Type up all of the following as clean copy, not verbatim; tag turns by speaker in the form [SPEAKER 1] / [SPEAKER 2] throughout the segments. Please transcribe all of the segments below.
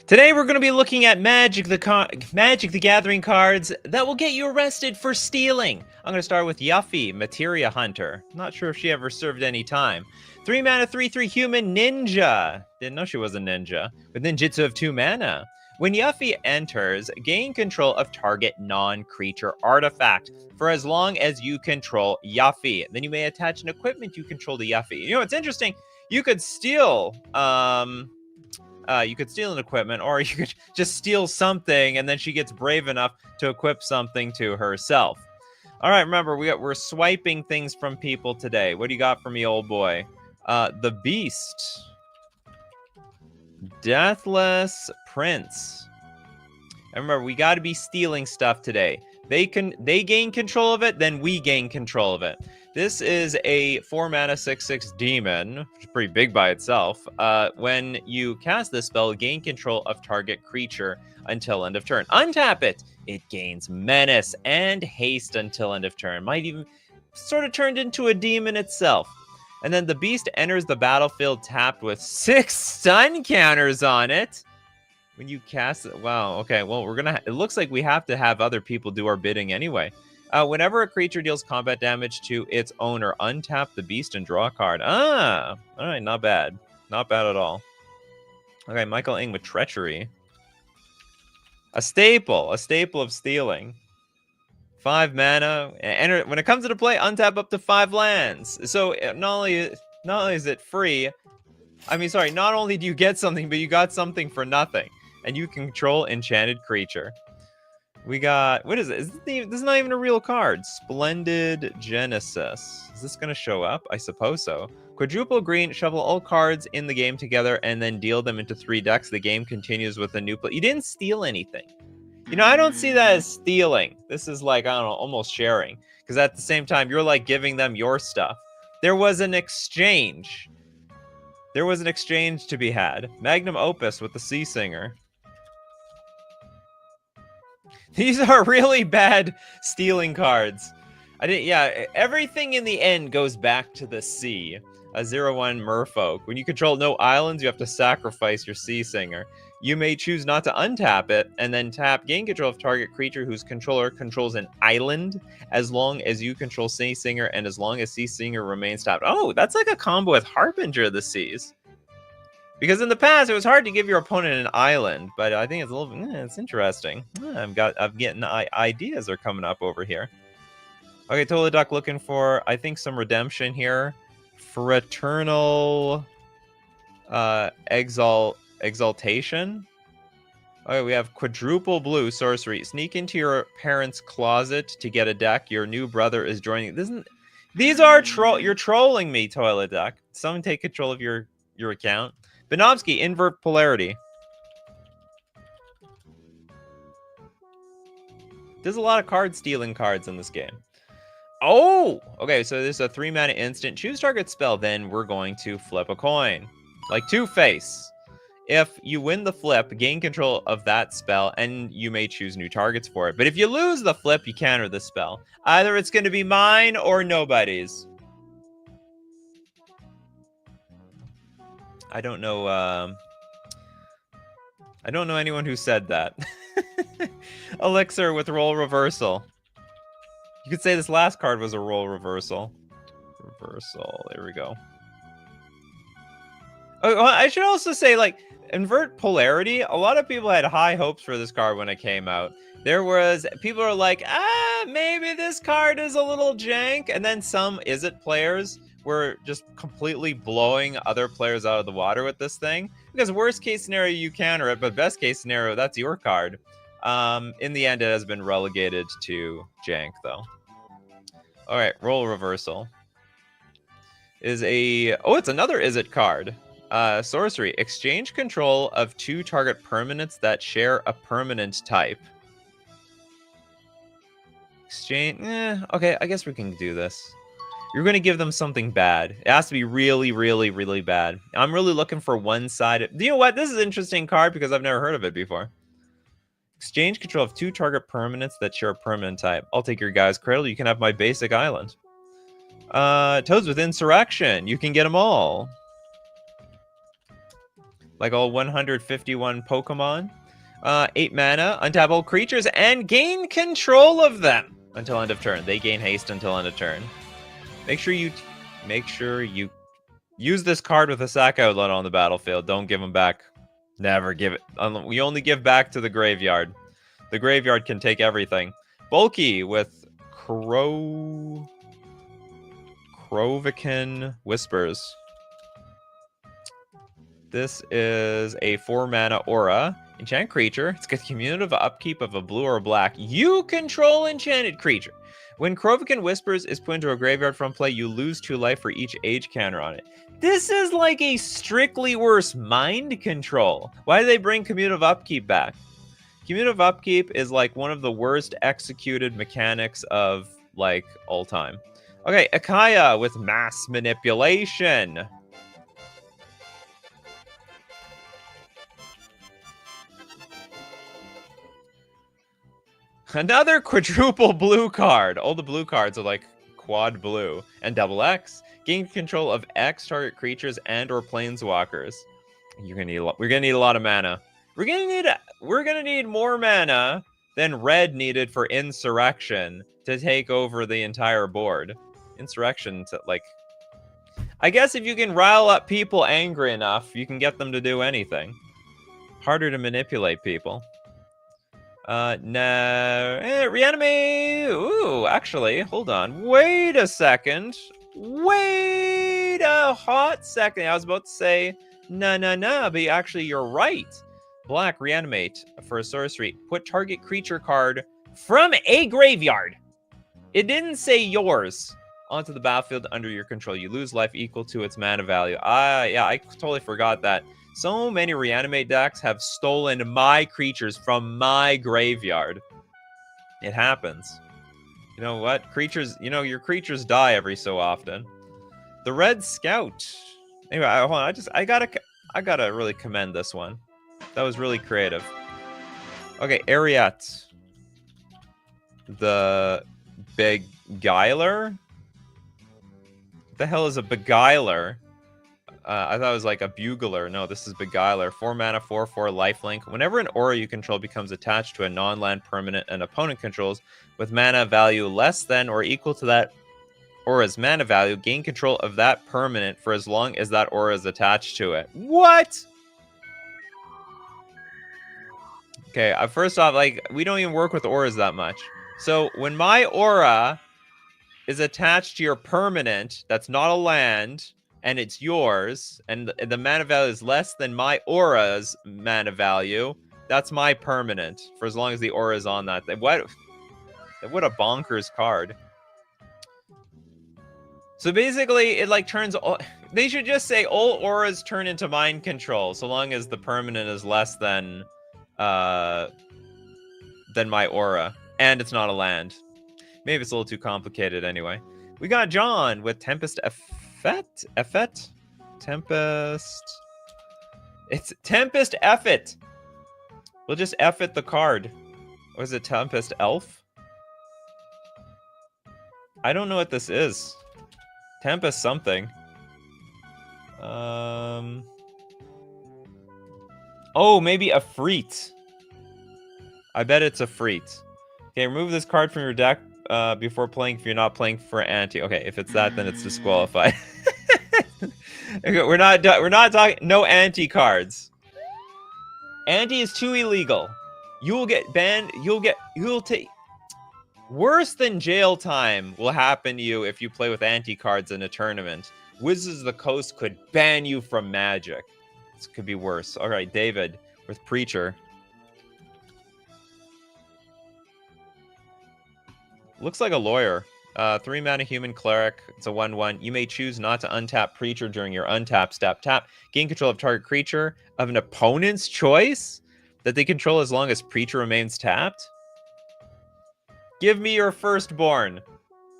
[SPEAKER 1] Today we're going to be looking at Magic the Gathering cards that will get you arrested for stealing. I'm going to start with Yuffie, Materia Hunter. Not sure if she ever served any time. 3 mana, 3/3 human ninja. Didn't know she was a ninja. With ninjutsu of 2 mana. When Yuffie enters, gain control of target non-creature artifact for as long as you control Yuffie. Then you may attach an equipment you control to Yuffie. You know what's interesting? You could steal you could steal an equipment, or you could just steal something, and then she gets brave enough to equip something to herself. All right, remember, we're swiping things from people today. What do you got for me, old boy? The Beast. Deathless Prince. And remember, we got to be stealing stuff today. They gain control of it, then we gain control of it. This is a 4 mana 6/6 demon, which is pretty big by itself. When you cast this spell, gain control of target creature until end of turn. Untap it. It gains menace and haste until end of turn. Might even sort of turned into a demon itself. And then the Beast enters the battlefield tapped with 6 stun counters on it. When you cast it, wow, okay, well, it looks like we have to have other people do our bidding anyway. Whenever a creature deals combat damage to its owner, untap the Beast and draw a card. All right, not bad. Not bad at all. Okay, Michael Ng with Treachery. A staple of stealing. 5 mana. When it comes into play, untap up to 5 lands. So not only is it free, not only do you get something, but you got something for nothing. And you control enchanted creature. We got, what is it? This is not even a real card. Splendid Genesis. Is this going to show up? I suppose so. Quadruple green, shuffle all cards in the game together, and then deal them into 3 decks. The game continues with a new play. You didn't steal anything. You know, I don't see that as stealing. This is like, I don't know, almost sharing. Because at the same time, you're like giving them your stuff. There was an exchange. There was an exchange to be had. Magnum Opus with the Sea Singer. These are really bad stealing cards. Everything in the end goes back to the sea. A 0/1 Merfolk. When you control no islands, you have to sacrifice your Sea Singer. You may choose not to untap it, and then tap, gain control of target creature whose controller controls an island, as long as you control Sea Singer, and as long as Sea Singer remains tapped. Oh, that's like a combo with Harbinger of the Seas. Because in the past, it was hard to give your opponent an island, but I think it's a little bit, it's interesting. I'm getting ideas are coming up over here. Okay, Totally Duck looking for, I think, some redemption here. Fraternal Exaltation. Okay, we have quadruple blue sorcery. Sneak into your parents' closet to get a deck. Your new brother is joining. You're trolling me, Toilet Duck. Someone take control of your account. Benovsky, invert polarity. There's a lot of card stealing cards in this game. Oh, okay, so this is a 3 mana instant. Choose target spell, then we're going to flip a coin. Like Two-Face. If you win the flip, gain control of that spell, and you may choose new targets for it. But if you lose the flip, you counter the spell. Either it's going to be mine or nobody's. I don't know anyone who said that. Elixir with role reversal. You could say this last card was a role reversal. There we go. Oh, well, I should also say, like, invert polarity. A lot of people had high hopes for this card when it came out. People are like, maybe this card is a little jank. And then some Izzet players were just completely blowing other players out of the water with this thing. Because worst case scenario, you counter it, but best case scenario, that's your card. In the end, it has been relegated to jank, though. All right, role reversal. It's another Izzet card. Sorcery. Exchange control of 2 target permanents that share a permanent type. Exchange. Okay, I guess we can do this. You're going to give them something bad. It has to be really, really, really bad. I'm really looking for one-sided. You know what? This is an interesting card because I've never heard of it before. Exchange control of 2 target permanents that share a permanent type. I'll take your guy's cradle. You can have my basic island. Toads with Insurrection. You can get them all. like all 151 Pokemon. 8 mana, untap all creatures, and gain control of them until end of turn. They gain haste until end of turn. Make sure you use this card with a sack outlet on the battlefield. Don't give them back. Never give it. We only give back to the graveyard. The graveyard can take everything. Bulky with Krovikan Whispers. This is a 4-mana aura. Enchant creature. It's got cumulative upkeep of a blue or a black. You control enchanted creature. When Krovikan Whispers is put into a graveyard from play, you lose 2 life for each age counter on it. This is like a strictly worse mind control. Why do they bring cumulative upkeep back? Cumulative upkeep is like one of the worst executed mechanics of like all time. Okay, Akaya with mass manipulation. Another quadruple blue card. All the blue cards are like quad blue. And double X. Gain control of X target creatures and or planeswalkers. We're gonna need a lot of mana. We're gonna need more mana than red needed for Insurrection to take over the entire board. Insurrection, like, I guess if you can rile up people angry enough, you can get them to do anything. Harder to manipulate people. No. Reanimate. Ooh, actually, hold on. Wait a second. Wait a hot second. I was about to say, no, but actually, you're right. Black, reanimate for a sorcery. Put target creature card from a graveyard. It didn't say yours. Onto the battlefield under your control. You lose life equal to its mana value. Yeah, I totally forgot that. So many reanimate decks have stolen my creatures from my graveyard. It happens. You know what? Creatures, your creatures die every so often. The Red Scout. Anyway, hold on. I gotta really commend this one. That was really creative. Okay, Ariat. The Beguiler? What the hell is a Beguiler? I thought it was like a Bugler. No, this is Beguiler. 4 mana, 4/4 lifelink. Whenever an aura you control becomes attached to a non-land permanent an opponent controls with mana value less than or equal to that aura's mana value, gain control of that permanent for as long as that aura is attached to it. What? Okay, first off, like, we don't even work with auras that much. So when my aura is attached to your permanent, that's not a land, and it's yours, and the mana value is less than my aura's mana value, that's my permanent, for as long as the aura is on that. What a bonkers card. So basically, it like turns... They should just say all auras turn into mind control, so long as the permanent is less than my aura, and it's not a land. Maybe it's a little too complicated anyway. We got John with Tempest Effet? Tempest. It's Tempest Effet. We'll just Effet the card. Or is it Tempest Elf? I don't know what this is. Tempest something. Oh, maybe a Freet. I bet it's a Freet. Okay, remove this card from your deck before playing if you're not playing for anti. Okay, if it's that, then it's disqualified. Okay, we're not talking no anti cards. Anti is too illegal. You will get banned. You'll take worse than jail time will happen to you if you play with anti cards in a tournament. Wizards of the Coast could ban you from Magic. This could be worse. All right, David with Preacher. Looks like a lawyer. 3 mana human cleric. It's a 1/1. You may choose not to untap Preacher during your untap step. Tap. Gain control of target creature of an opponent's choice that they control as long as Preacher remains tapped. Give me your firstborn.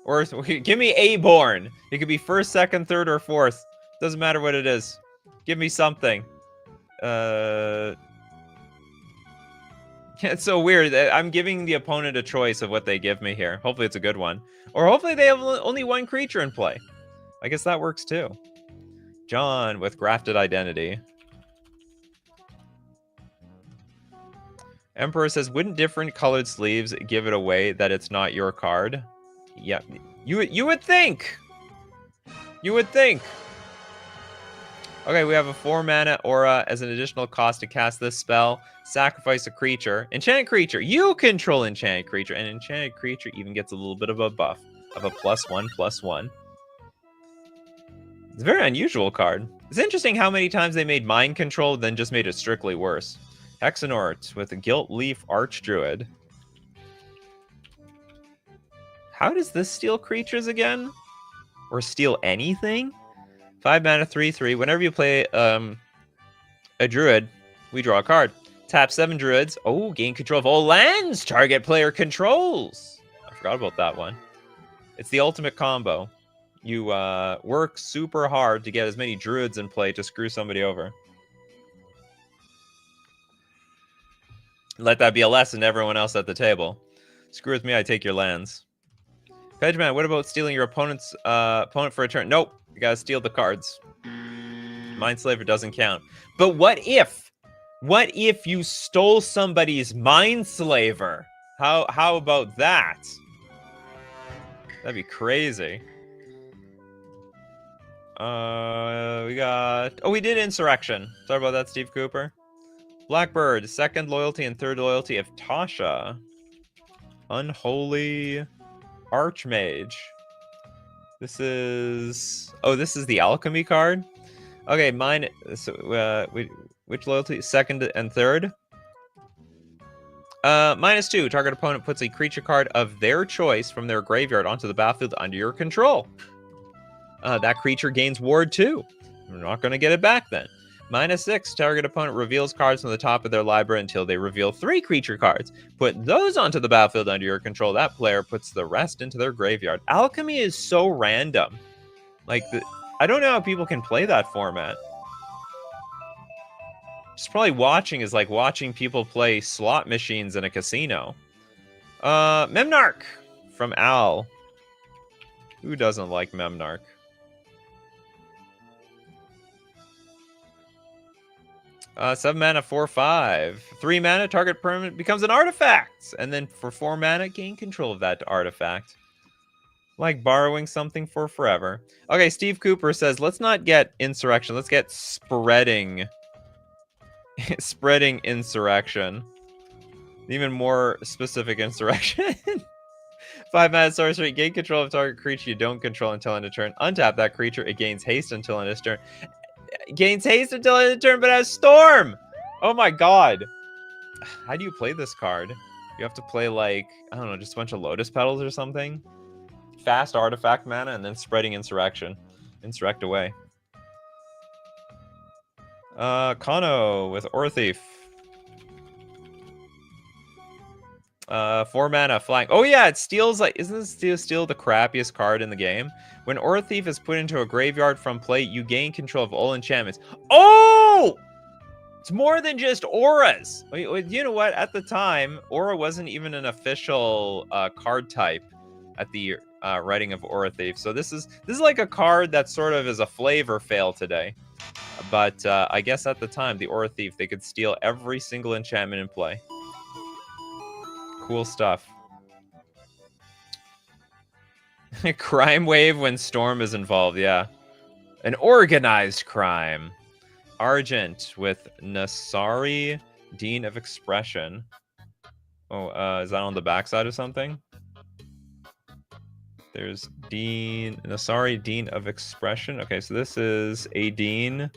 [SPEAKER 1] Or give me a born. It could be first, second, third, or fourth. Doesn't matter what it is. Give me something. It's so weird. I'm giving the opponent a choice of what they give me here. Hopefully it's a good one. Or hopefully they have only one creature in play. I guess that works too. John with Grafted Identity. Emperor says, wouldn't different colored sleeves give it away that it's not your card? Yeah, you would think. You would think. Okay, we have a 4-mana aura as an additional cost to cast this spell. Sacrifice a creature. Enchanted creature. You control enchanted creature, and enchanted creature even gets a little bit of a buff of a +1/+1. It's a very unusual card. It's interesting how many times they made mind control, then just made it strictly worse. Hexenort with a Gilt Leaf Archdruid. How does this steal creatures again? Or steal anything? 5 mana, 3/3. Whenever you play a druid, we draw a card. Tap 7 druids. Oh, gain control of all lands target player controls. I forgot about that one. It's the ultimate combo. You work super hard to get as many druids in play to screw somebody over. Let that be a lesson to everyone else at the table. Screw with me, I take your lands. Pedgeman, what about stealing your opponent's opponent for a turn? Nope, you gotta steal the cards. Mindslaver doesn't count. But what if? What if you stole somebody's Mindslaver? How about that? That'd be crazy. We got... Oh, we did Insurrection. Sorry about that, Steve Cooper. Blackbird, second loyalty and third loyalty of Tasha. Unholy Archmage. This is... Oh, this is the Alchemy card? Okay, mine... So, which loyalty? Second and third? -2. Target opponent puts a creature card of their choice from their graveyard onto the battlefield under your control. That creature gains Ward 2. We're not going to get it back then. -6. Target opponent reveals cards from the top of their library until they reveal 3 creature cards. Put those onto the battlefield under your control. That player puts the rest into their graveyard. Alchemy is so random. Like, I don't know how people can play that format. Just probably watching is like watching people play slot machines in a casino. Memnarch from Al. Who doesn't like Memnarch? Seven mana, 4/5. 3 mana, target permanent becomes an artifact. And then for 4 mana, gain control of that artifact. Like borrowing something for forever. Okay, Steve Cooper says, let's not get Insurrection. Let's get Spreading. Spreading Insurrection. Even more specific Insurrection. 5 mana sorcery. Gain control of target creature you don't control until end of turn. Untap that creature. It gains haste until end of turn. Gains haste until end of turn, but has Storm! Oh my god. How do you play this card? You have to play, like, I don't know, just a bunch of Lotus Petals or something? Fast artifact mana, and then Spreading Insurrection. Insurrect away. Kano with Orthief. 4 mana, flying. Oh yeah, it steals, like, isn't this steal the crappiest card in the game? When Orthief is put into a graveyard from play, you gain control of all enchantments. Oh! It's more than just auras. You know what? At the time, aura wasn't even an official card type at the writing of Aura Thief. So this is like a card that sort of is a flavor fail today. But I guess at the time, the Aura Thief, they could steal every single enchantment in play. Cool stuff. Crime wave when Storm is involved, yeah. An organized crime. Argent with Nasari, Dean of Expression. Oh, is that on the backside of something? There's Dean, Nasari, Dean of Expression. Okay, so this is a Dean.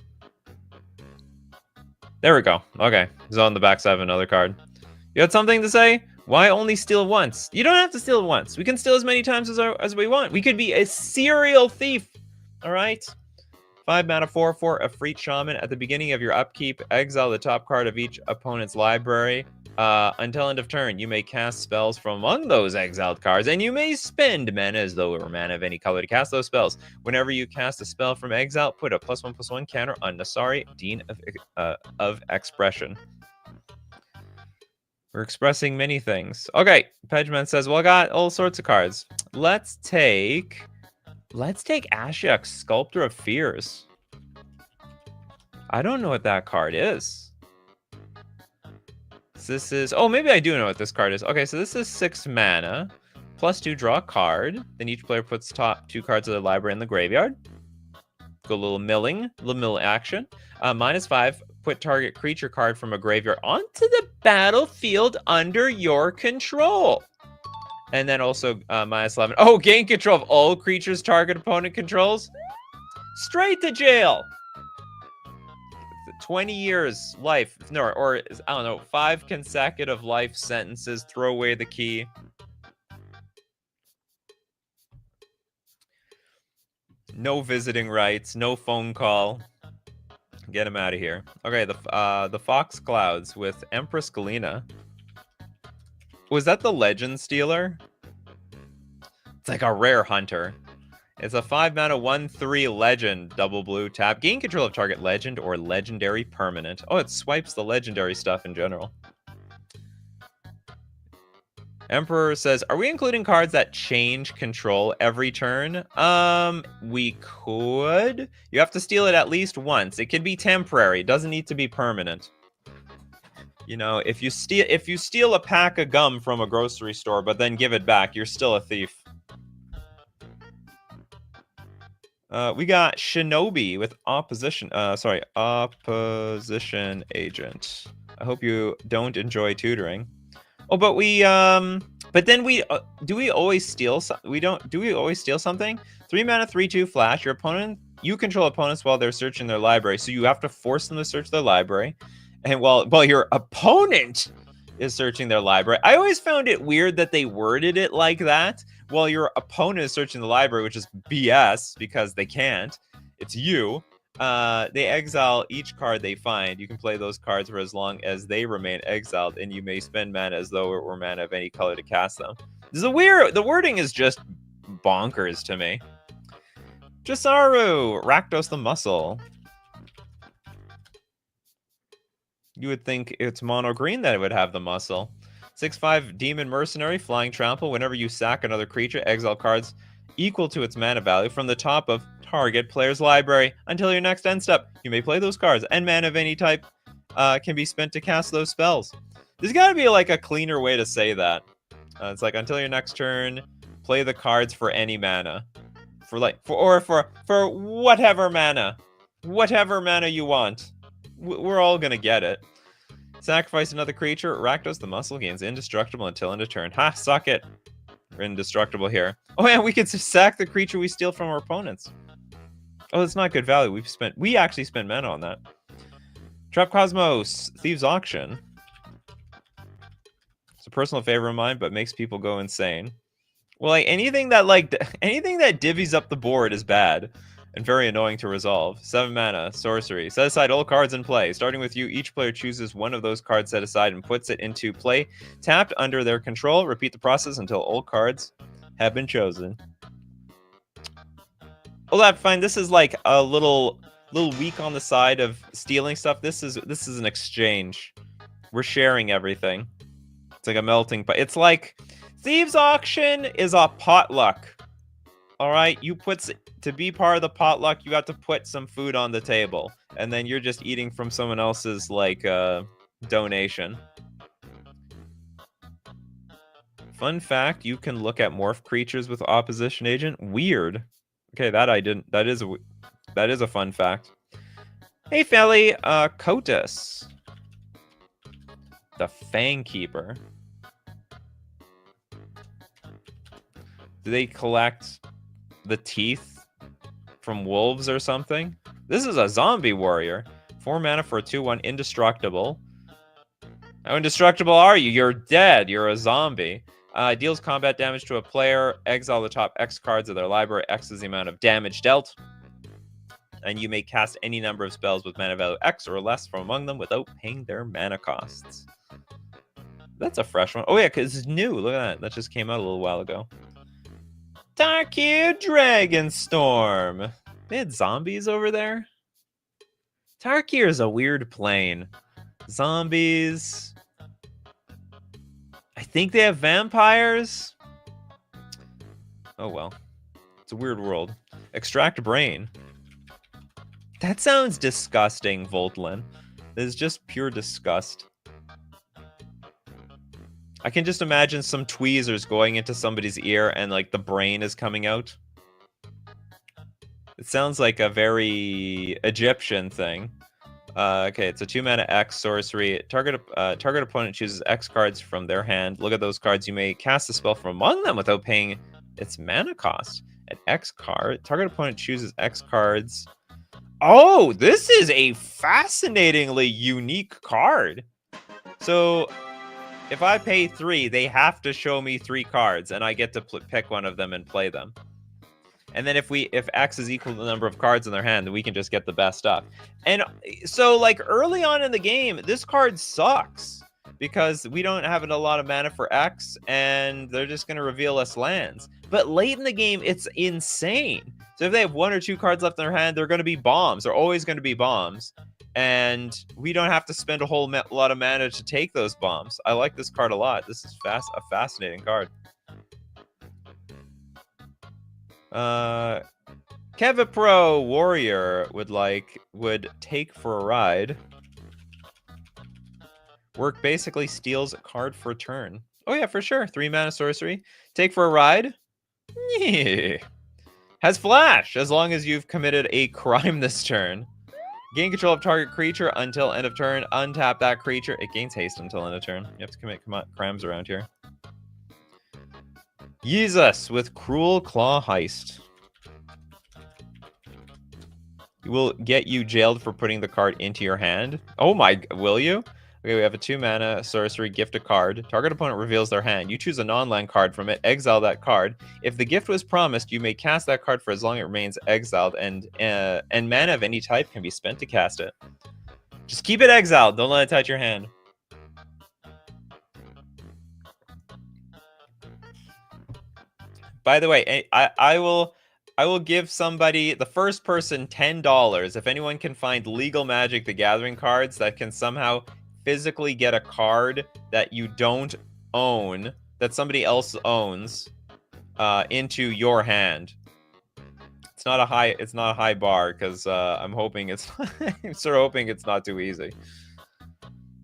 [SPEAKER 1] There we go. Okay, it's on the backside of another card. You had something to say? Why only steal once? You don't have to steal once. We can steal as many times as we want. We could be a serial thief. All right. 5 mana, 4/4, a Freet Shaman. At the beginning of your upkeep, exile the top card of each opponent's library. Until end of turn, you may cast spells from among those exiled cards, and you may spend mana as though it were mana of any color to cast those spells. Whenever you cast a spell from exile, put a +1/+1 counter on Nasari, Dean of Expression. We're expressing many things. Okay, Pedgeman says, well, I got all sorts of cards. Let's take Ashiok, Sculptor of Fears. I don't know what that card is. So this is... Oh, maybe I do know what this card is. Okay, so this is 6 mana. +2, draw a card. Then each player puts top 2 cards of their library in the graveyard. Go a little mill action. -5, put target creature card from a graveyard onto the battlefield under your control. And then also -11. Oh, gain control of all creatures target opponent controls. Straight to jail. 20 years life. No, or I don't know, 5 consecutive life sentences. Throw away the key. No visiting rights. No phone call. Get him out of here. Okay, the Fox Clouds with Empress Galena. Was that the Legend Stealer? It's like a rare hunter. It's a 5 mana 1/3 legend, double blue tap. Gain control of target legend or legendary permanent. Oh, it swipes the legendary stuff in general. Emperor says, are we including cards that change control every turn? We could. You have to steal it at least once. It can be temporary. It doesn't need to be permanent. You know, if you steal a pack of gum from a grocery store but then give it back, you're still a thief. We got Shinobi with opposition agent. I hope you don't enjoy tutoring. Oh, but then do we always steal something? 3 mana 3/2 flash. You control opponents while they're searching their library, so you have to force them to search their library. And while your opponent is searching their library. I always found it weird that they worded it like that. While your opponent is searching the library, which is BS because they can't. It's you. They exile each card they find. You can play those cards for as long as they remain exiled, and you may spend mana as though it were mana of any color to cast them. This is the wording is just bonkers to me. Jasaru, Rakdos the Muscle. You would think it's mono green that it would have the muscle. 6/5 Demon Mercenary, Flying Trample. Whenever you sack another creature, exile cards equal to its mana value from the top of target player's library until your next end step. You may play those cards, and mana of any type can be spent to cast those spells. There's got to be like a cleaner way to say that. It's like until your next turn, play the cards for any mana, for whatever mana you want. We're all gonna get it. Sacrifice another creature. Rakdos the Muscle gains indestructible until end of turn. Ha! Suck it. We're indestructible here. Oh yeah, we can sack the creature we steal from our opponents. Oh, that's not good value. We actually spent mana on that. Trap Cosmos, Thieves Auction. It's a personal favorite of mine, but makes people go insane. Well, anything that divvies up the board is bad and very annoying to resolve. 7 mana, sorcery. Set aside all cards in play. Starting with you, each player chooses one of those cards set aside and puts it into play, tapped under their control. Repeat the process until all cards have been chosen. Oh, that's fine. This is like a little weak on the side of stealing stuff. This is an exchange. We're sharing everything. It's like a melting pot. It's like Thieves Auction is a potluck. All right, to be part of the potluck, you have to put some food on the table, and then you're just eating from someone else's donation. Fun fact: you can look at morph creatures with opposition agent. Weird. Okay, that I didn't. That is a fun fact. Hey, Felly, Kotus, the Fang Keeper. Do they collect the teeth from wolves or something? This is a zombie warrior. 4 mana for a 2/1 indestructible. How indestructible are you? You're dead. You're a zombie. Deals combat damage to a player. Exile the top X cards of their library. X is the amount of damage dealt. And you may cast any number of spells with mana value X or less from among them without paying their mana costs. That's a fresh one. Oh yeah, because it's new. Look at that. That just came out a little while ago. Tarkir Dragonstorm. They had zombies over there? Tarkir is a weird plane. Zombies. I think they have vampires. Oh well. It's a weird world. Extract Brain. That sounds disgusting, Voltlin. That is just pure disgust. I can just imagine some tweezers going into somebody's ear and like the brain is coming out. It sounds like a very Egyptian thing. Okay, it's a 2-mana X sorcery. Target opponent chooses X cards from their hand. Look at those cards. You may cast a spell from among them without paying its mana cost. An X card. Target opponent chooses X cards. Oh, this is a fascinatingly unique card. So if I pay 3, they have to show me 3 cards, and I get to pick one of them and play them. And then if X is equal to the number of cards in their hand, then we can just get the best stuff. And so, like, early on in the game, this card sucks because we don't have a lot of mana for X, and they're just going to reveal us lands. But late in the game, it's insane. So if they have 1 or 2 cards left in their hand, they're going to be bombs. They're always going to be bombs. And we don't have to spend a whole lot of mana to take those bombs. I like this card a lot. This is a fascinating card. Kevipro Warrior would take for a ride. Work basically steals a card for a turn. Oh yeah, for sure. 3 mana sorcery. Take for a ride. Yeah. Has flash as long as you've committed a crime this turn. Gain control of target creature until end of turn. Untap that creature. It gains haste until end of turn. You have to commit crimes around here. Jesus with Cruel Claw Heist. Will get you jailed for putting the card into your hand. Oh my, will you? Okay, we have a 2-mana sorcery, gift a card. Target opponent reveals their hand. You choose a non-land card from it, exile that card. If the gift was promised, you may cast that card for as long as it remains exiled, and mana of any type can be spent to cast it. Just keep it exiled. Don't let it touch your hand. By the way, I will give somebody, the first person, $10 if anyone can find Legal Magic the Gathering cards that can somehow physically get a card that you don't own, that somebody else owns, into your hand. It's not a high bar because I'm hoping it's I'm sort of hoping it's not too easy.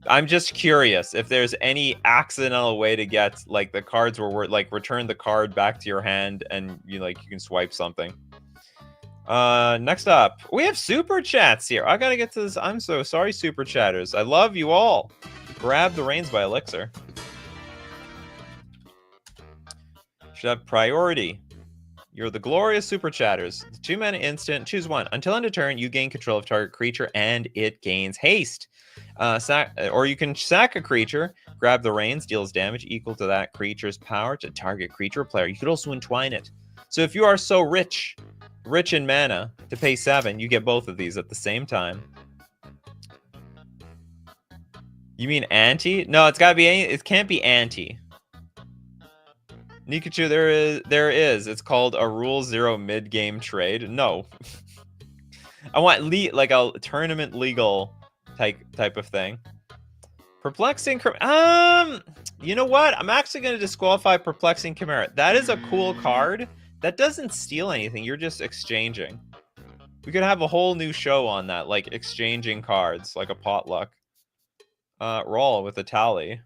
[SPEAKER 1] I'm just curious if there's any accidental way to get like the cards where we're like return the card back to your hand and you can swipe something. Next up, we have super chats here. I gotta get to this. I'm so sorry, super chatters. I love you all. Grab the Reins by Elixir. Should have priority. You're the glorious super chatters. 2-mana instant. Choose one. Until end of turn, you gain control of target creature and it gains haste. Or you can sack a creature, grab the Reins, deals damage equal to that creature's power to target creature or player. You could also entwine it. So if you are so rich in mana to pay 7, you get both of these at the same time. You mean anti? No, it's gotta be it can't be anti. Nikachu, there is. It's called a Rule 0 mid-game trade. No. I want like a tournament legal type of thing. Perplexing you know what? I'm actually going to disqualify Perplexing Chimera. That is a cool card. That doesn't steal anything. You're just exchanging. We could have a whole new show on that, like exchanging cards, like a potluck. Roll with a tally.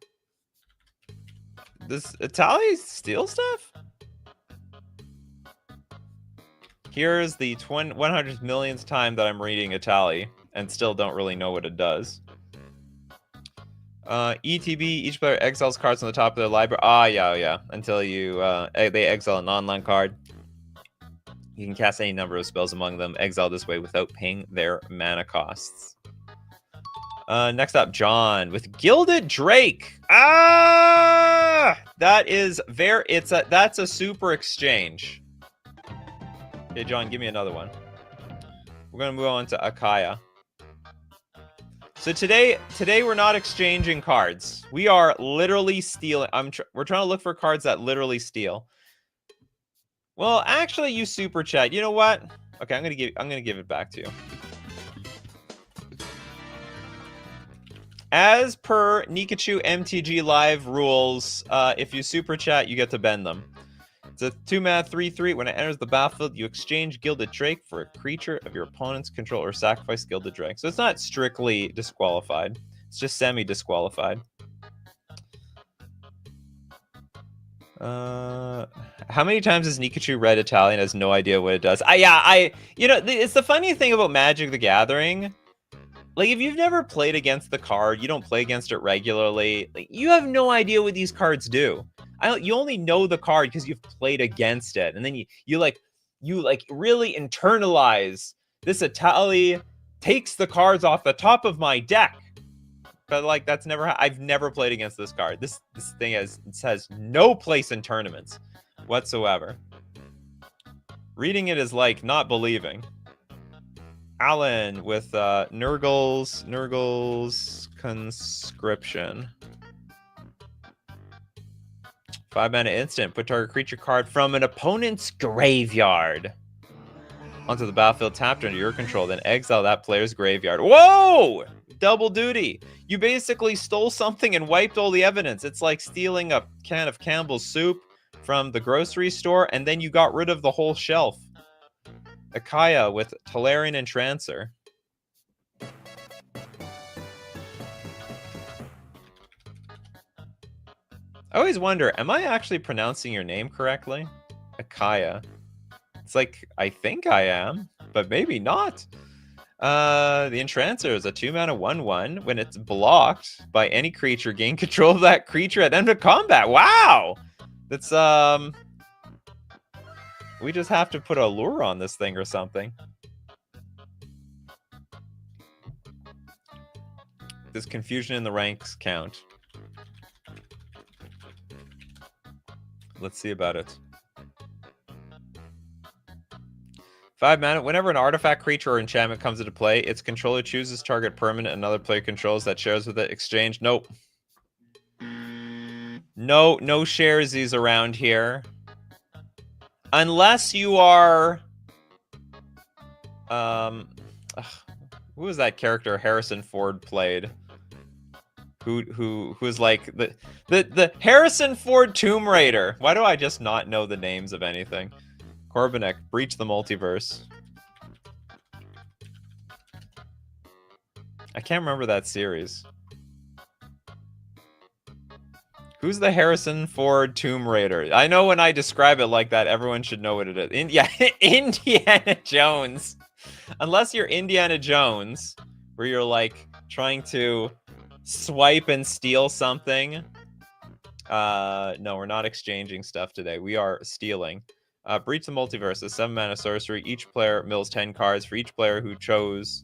[SPEAKER 1] Does Itali steal stuff? Here's the 100 millionth time that I'm reading Itali and still don't really know what it does. ETB, each player exiles cards on the top of their library. Yeah. Until they exile a non-land card. You can cast any number of spells among them, exile this way without paying their mana costs. Next up, John with Gilded Drake. That's a super exchange. Okay, John, give me another one. We're gonna move on to Akaya. So today we're not exchanging cards. We are literally stealing. We're trying to look for cards that literally steal. Well, actually, you super chat. You know what? Okay, I'm gonna give it back to you. As per Nikachu MTG Live rules, if you super chat, you get to bend them. It's a 2-mana 3/3. When it enters the battlefield, you exchange Gilded Drake for a creature of your opponent's control or sacrifice Gilded Drake. So it's not strictly disqualified. It's just semi-disqualified. How many times has Nikachu read Italian, has no idea what it does? You know, it's the funny thing about Magic the Gathering. Like, if you've never played against the card, you don't play against it regularly, like, you have no idea what these cards do. You only know the card because you've played against it, and then you really internalize this. Itali takes the cards off the top of my deck. But like, that's never. I've never played against this card. This thing has no place in tournaments whatsoever. Reading it is like not believing. Alan with Nurgle's Conscription. 5-mana instant. Put target creature card from an opponent's graveyard onto the battlefield tapped under your control. Then exile that player's graveyard. Whoa! Double duty. You basically stole something and wiped all the evidence. It's like stealing a can of Campbell's soup from the grocery store, and then you got rid of the whole shelf. Akaya with Tolarian Entrancer. I always wonder, am I actually pronouncing your name correctly? Akaya. It's like, I think I am, but maybe not. The Entrancer is a 2-mana 1/1. When it's blocked by any creature, gain control of that creature at end of combat. Wow! That's, we just have to put a lure on this thing or something. This confusion in the ranks count. Let's see about it. 5 mana. Whenever an artifact, creature, or enchantment comes into play, its controller chooses target permanent another player controls that shares with it. Exchange. Nope. No sharesies around here. Unless you are... who was that character Harrison Ford played? Who's like the Harrison Ford Tomb Raider? Why do I just not know the names of anything? Corbinek, Breach the Multiverse. I can't remember that series. Who's the Harrison Ford Tomb Raider? I know when I describe it like that, everyone should know what it is. Indiana Jones. Unless you're Indiana Jones, where you're like trying to swipe and steal something. No, we're not exchanging stuff today. We are stealing. Breach the Multiverse is 7-mana sorcery. Each player mills 10 cards. For each player, choose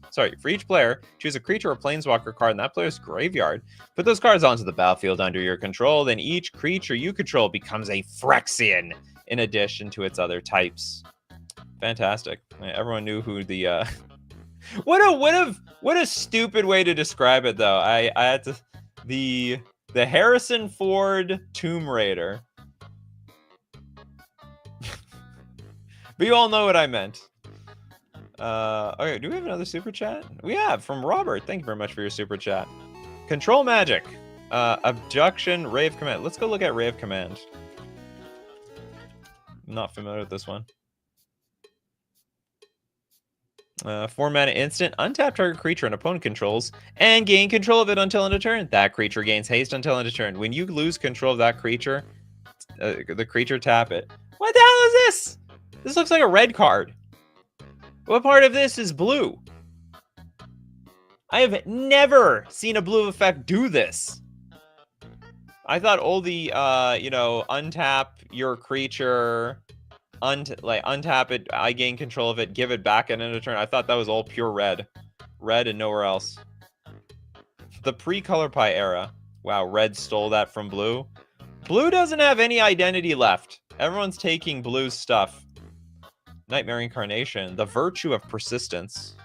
[SPEAKER 1] a creature or planeswalker card in that player's graveyard. Put those cards onto the battlefield under your control. Then each creature you control becomes a Phyrexian in addition to its other types. Fantastic. Everyone knew who the what a stupid way to describe it, though. I had to the Harrison Ford Tomb Raider. But you all know what I meant. Okay, do we have another super chat? We have, from Robert. Thank you very much for your super chat. Control Magic. Abduction, Ray of Command. Let's go look at Ray of Command. I'm not familiar with this one. 4-mana instant. Untap target creature an opponent controls and gain control of it until end of turn. That creature gains haste until end of turn. When you lose control of that creature, the creature tap it. What the hell is this? This looks like a red card. What part of this is blue? I have never seen a blue effect do this. I thought all the, untap your creature, untap it, I gain control of it, give it back at end of turn. I thought that was all pure red. Red and nowhere else. The pre-Color Pie era. Wow, red stole that from blue. Blue doesn't have any identity left. Everyone's taking blue's stuff. Nightmare Incarnation, the virtue of persistence.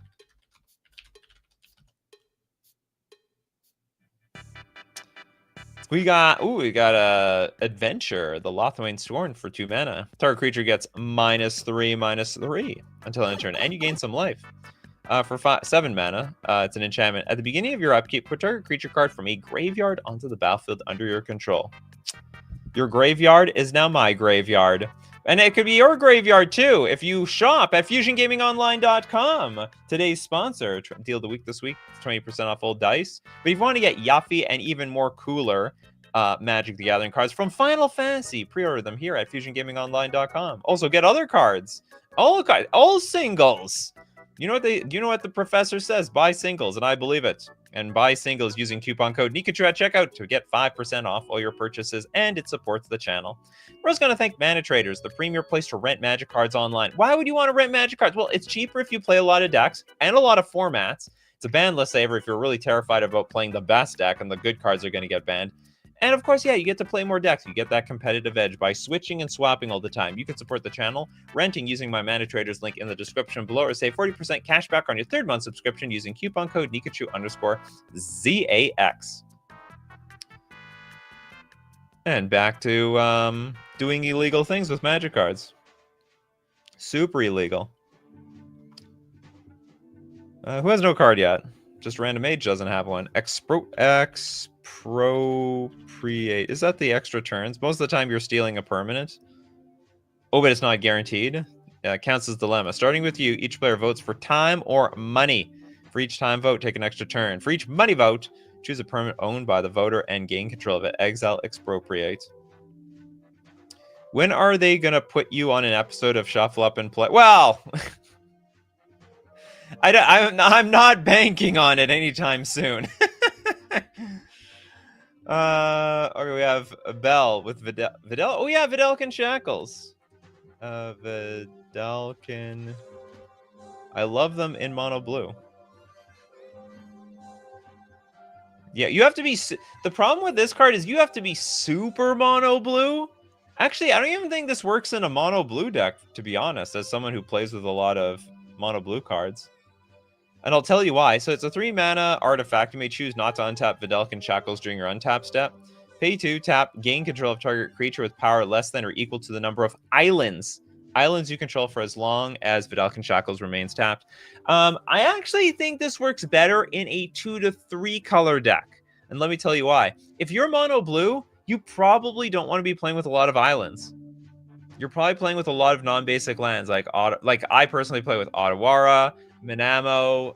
[SPEAKER 1] We got Adventure, the Lothwain Scorn for 2 mana. Target creature gets -3/-3 until end of turn, and you gain some life. For 7 mana, it's an enchantment. At the beginning of your upkeep, put target creature card from a graveyard onto the battlefield under your control. Your graveyard is now my graveyard. And it could be your graveyard, too, if you shop at FusionGamingOnline.com. Today's sponsor, deal of the week this week, 20% off old dice. But if you want to get yuffie and even more cooler, Magic the Gathering cards from Final Fantasy. Pre-order them here at FusionGamingOnline.com. Also, get other cards. All singles. You know what the professor says? Buy singles, and I believe it. And buy singles using coupon code Nikachu at checkout to get 5% off all your purchases, and it supports the channel. We're also going to thank Mana Traders, the premier place to rent Magic cards online. Why would you want to rent Magic cards? Well, it's cheaper if you play a lot of decks and a lot of formats. It's a banless saver if you're really terrified about playing the best deck and the good cards are going to get banned. And of course, yeah, you get to play more decks. You get that competitive edge by switching and swapping all the time. You can support the channel renting using my Mana Traders link in the description below, or save 40% cash back on your 3rd month subscription using coupon code Nikachu_ZAX. And back to doing illegal things with Magic cards. Super illegal. Who has no card yet? Just Random Age doesn't have one. Expropriate. Is that the extra turns? Most of the time you're stealing a permanent. Oh, but it's not guaranteed. Yeah, it counts as dilemma. Starting with you, each player votes for time or money. For each time vote, take an extra turn. For each money vote, choose a permanent owned by the voter and gain control of it. Exile, expropriate. When are they going to put you on an episode of Shuffle Up and Play? Well... I'm not banking on it anytime soon. Okay, we have Bell with Vidal. Oh yeah, Vidalkin Shackles. Vidalkin. I love them in mono blue. Yeah, you have to be. The problem with this card is you have to be super mono blue. Actually, I don't even think this works in a mono blue deck, to be honest, as someone who plays with a lot of mono blue cards. And I'll tell you why. So it's a 3-mana artifact. You may choose not to untap Vidalkin Shackles during your untap step. Pay 2, tap, gain control of target creature with power less than or equal to the number of islands. Islands you control for as long as Vidalkin Shackles remains tapped. I actually think this works better in a 2 to 3 color deck. And let me tell you why. If you're mono blue, you probably don't want to be playing with a lot of islands. You're probably playing with a lot of non-basic lands, like I personally play with Otawara, Minamo,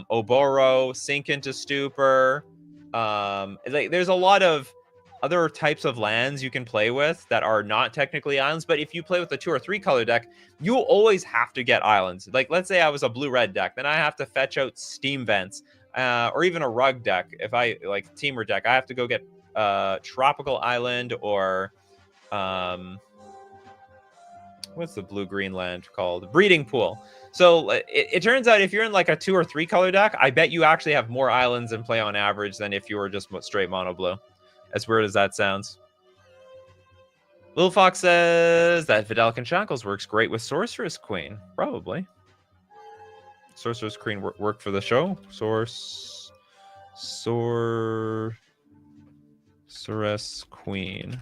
[SPEAKER 1] Oboro, Sink into Stupor. There's a lot of other types of lands you can play with that are not technically islands, but if you play with a 2 or 3 color deck, you'll always have to get islands. Like, let's say I was a blue-red deck, then I have to fetch out Steam Vents, or even a Rug deck. If I, like, Teamer deck, I have to go get Tropical Island or, what's the blue-green land called? Breeding Pool. So it turns out if you're in like a 2 or 3 color deck, I bet you actually have more islands in play on average than if you were just straight mono blue. As weird as that sounds. Little Fox says that Vidalkin Shackles works great with Sorceress Queen. Probably. Sorceress Queen worked for the show. Sorceress Queen.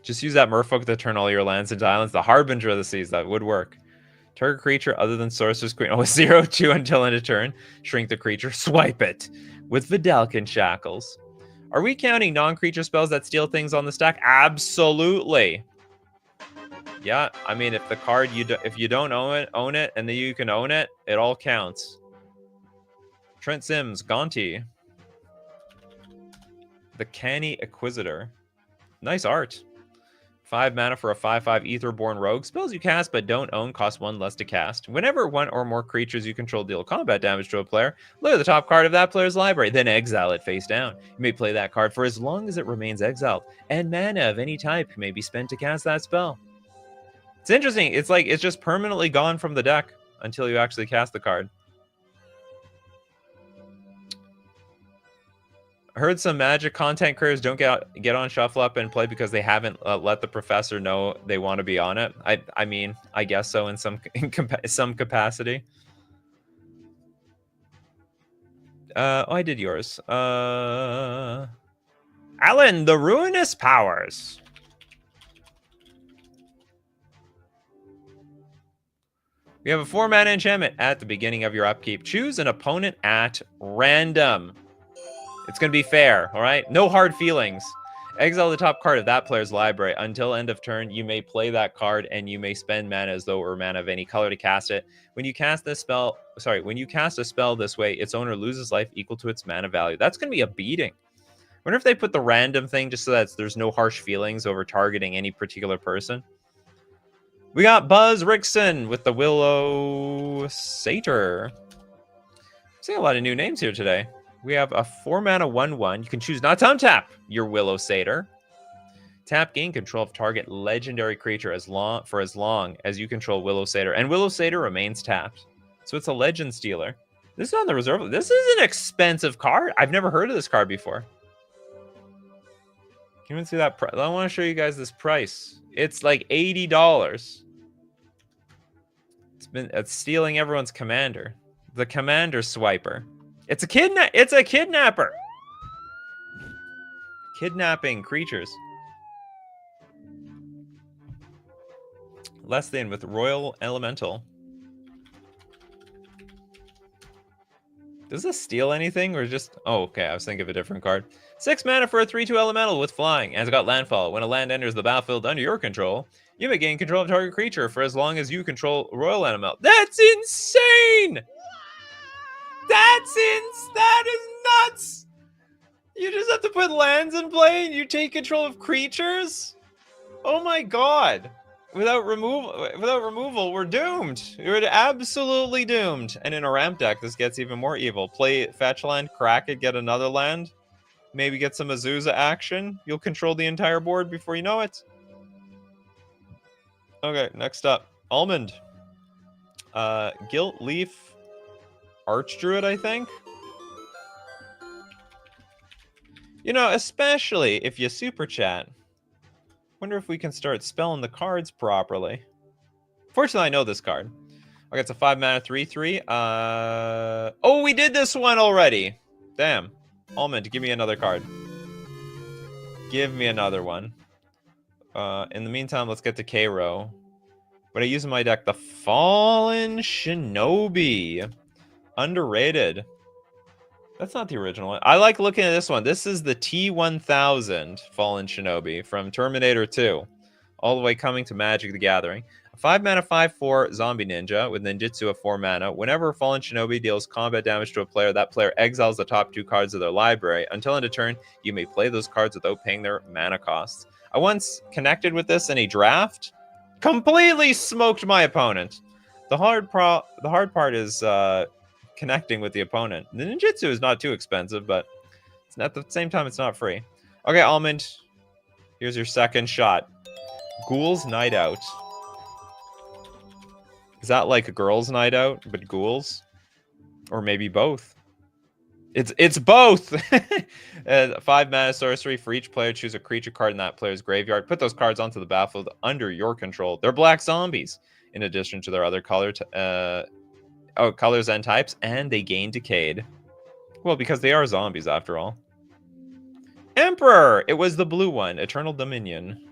[SPEAKER 1] Just use that merfolk to turn all your lands into islands. The Harbinger of the Seas, that would work. Target creature other than Sorcerer's Queen. Oh, 0/2 until end of turn. Shrink the creature. Swipe it with Vidalkin Shackles. Are we counting non-creature spells that steal things on the stack? Absolutely. Yeah, I mean, if the card if you don't own it, and then you can own it, it all counts. Trent Sims, Gonti. The Canny Acquisitor. Nice art. 5 mana for a 5/5 Aetherborn Rogue. Spells you cast but don't own cost 1 less to cast. Whenever 1 or more creatures you control deal combat damage to a player, look at the top card of that player's library, then exile it face down. You may play that card for as long as it remains exiled, and mana of any type may be spent to cast that spell. It's interesting. It's like it's just permanently gone from the deck until you actually cast the card. I heard some Magic content creators don't get on Shuffle Up and Play because they haven't let the professor know they want to be on it. I mean, I guess so in some capacity. Oh, I did yours. Alan, the Ruinous Powers. We have a 4-mana enchantment at the beginning of your upkeep. Choose an opponent at random. It's going to be fair, all right? No hard feelings. Exile the top card of that player's library. Until end of turn, you may play that card and you may spend mana as though it were mana of any color to cast it. When you cast this spell, when you cast a spell this way, its owner loses life equal to its mana value. That's going to be a beating. Wonder if they put the random thing just so that there's no harsh feelings over targeting any particular person. We got Buzz Rickson with the Willow Satyr. Seeing a lot of new names here today. We have a 4-mana 1/1. You can choose not to untap your Willow Satyr. Tap, gain control of target legendary creature for as long as you control Willow Satyr. And Willow Satyr remains tapped. So it's a legend stealer. This is on the reserve. This is an expensive card. I've never heard of this card before. Can you even see that price? I want to show you guys this price. It's like $80. It's stealing everyone's commander. The commander swiper. It's a kidnapper. Kidnapping creatures. Less than with Royal Elemental. Does this steal anything or just... Oh, okay. I was thinking of a different card. 6 mana for a 3/2 elemental with flying. And it's got landfall. When a land enters the battlefield under your control, you may gain control of target creature for as long as you control Royal Elemental. That's insane! That is nuts! You just have to put lands in play and you take control of creatures? Oh my god. Without removal, we're doomed. We're absolutely doomed. And in a ramp deck, this gets even more evil. Play fetch land, crack it, get another land. Maybe get some Azusa action. You'll control the entire board before you know it. Okay, next up. Almond. Gilt Leaf Archdruid, I think. You know, especially if you super chat. Wonder if we can start spelling the cards properly. Fortunately, I know this card. Okay, it's a 5-mana 3/3. Oh, we did this one already. Damn. Almond, give me another card. Give me another one. In the meantime, let's get to K-Row. What I use in my deck, the Fallen Shinobi. Underrated. That's not the original one. I like looking at this one. This is the T-1000 Fallen Shinobi from Terminator 2. All the way coming to Magic the Gathering. A 5-mana 5/4 zombie ninja with ninjutsu of 4 mana. Whenever a Fallen Shinobi deals combat damage to a player, that player exiles the top 2 cards of their library. Until end of turn, you may play those cards without paying their mana costs. I once connected with this in a draft. Completely smoked my opponent. The hard part is connecting with the opponent. The ninjutsu is not too expensive, but it's at the same time it's not free. Okay, Almond, here's your second shot. Ghouls Night Out. Is that like a girls' night out, but ghouls? Or maybe both. It's both. 5-mana sorcery for each player. Choose a creature card in that player's graveyard. Put those cards onto the battlefield under your control. They're black zombies, in addition to their other colors and types, and they gain Decayed. Well, because they are zombies after all. Emperor! It was the blue one. Eternal Dominion.